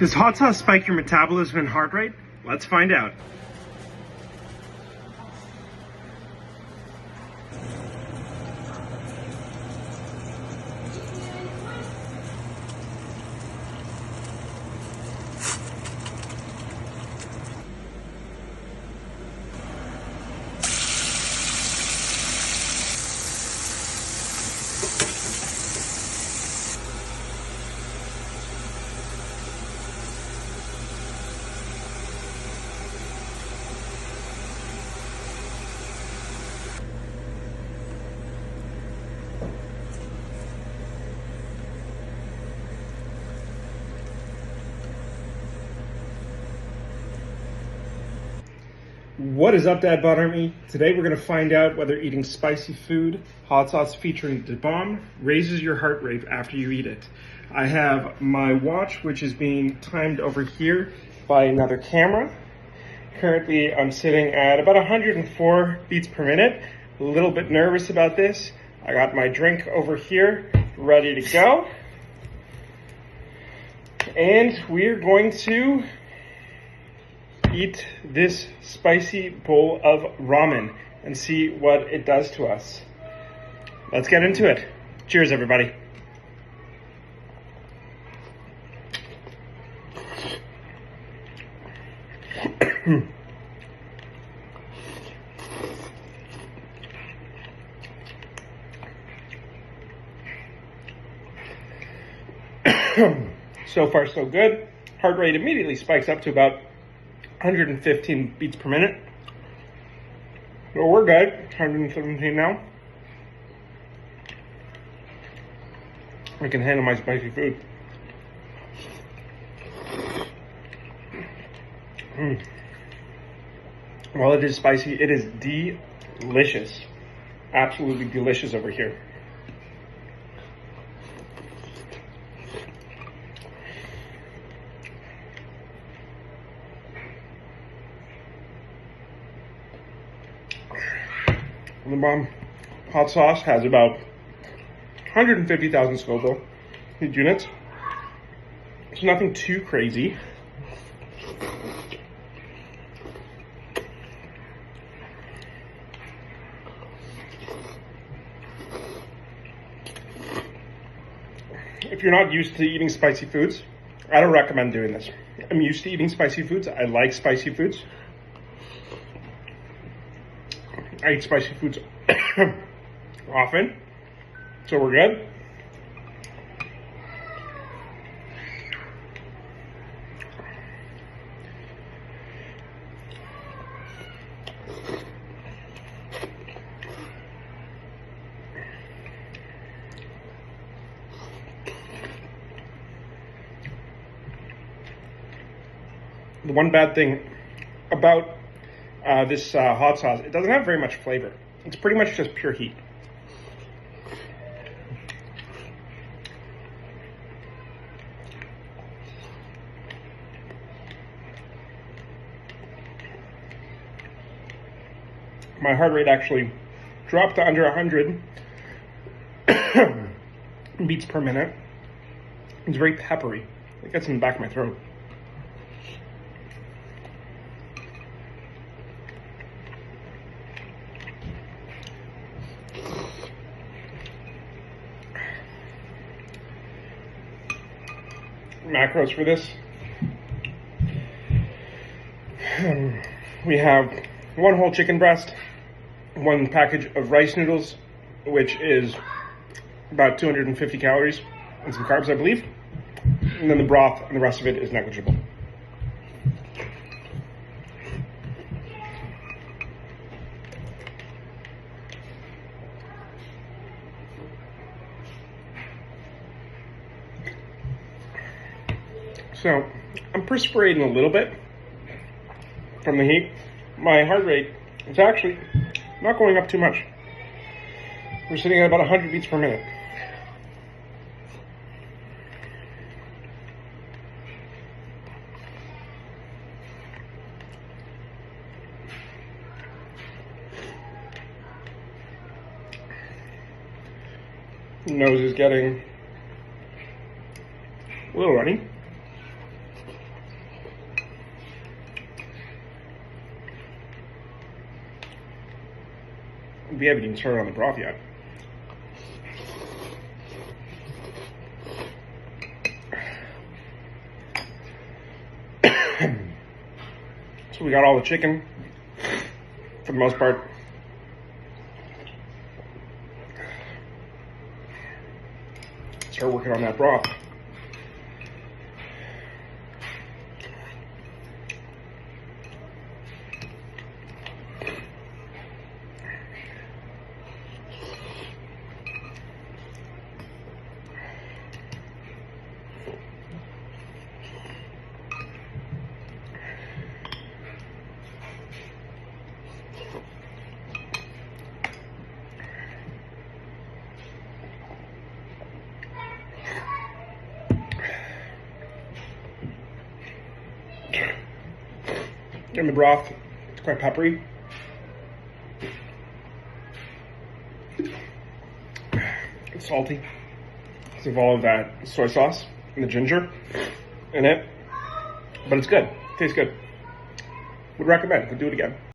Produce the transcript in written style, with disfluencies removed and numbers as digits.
Does hot sauce spike your metabolism and heart rate? Let's find out. What is up, Dad Bod Army? Today we're going to find out whether eating spicy food, hot sauce featuring the bomb, raises your heart rate after you eat it. I have my watch, which is being timed over here by another camera. Currently I'm sitting at about 104 beats per minute. A little bit nervous about this. I got my drink over here ready to go. And we're going to eat this spicy bowl of ramen and see what it does to us. Let's get into it. Cheers, everybody. So far, so good. Heart rate immediately spikes up to about 115 beats per minute. So we're good. 117 now. I can handle my spicy food. While it is spicy, it is delicious. Absolutely delicious over here. The bomb hot sauce has about 150,000 Scoville heat units. It's nothing too crazy. If you're not used to eating spicy foods, I don't recommend doing this. I'm used to eating spicy foods. I like spicy foods. I eat spicy foods often, so we're good. The one bad thing about this hot sauce, it doesn't have very much flavor. It's pretty much just pure heat. My heart rate actually dropped to under 100 beats per minute. It's very peppery. It gets in the back of my throat. Macros for this. We have one whole chicken breast, one package of rice noodles, which is about 250 calories and some carbs, I believe. And then the broth and the rest of it is negligible. So I'm perspirating a little bit from the heat. My heart rate is actually not going up too much. We're sitting at about 100 beats per minute. Nose is getting a little runny. We haven't even started on the broth yet. So we got all the chicken, for the most part. Start working on that broth. In the broth, it's quite peppery. It's salty because of all of that soy sauce and the ginger in it. But it's good. Tastes good. Would recommend. Would do it again.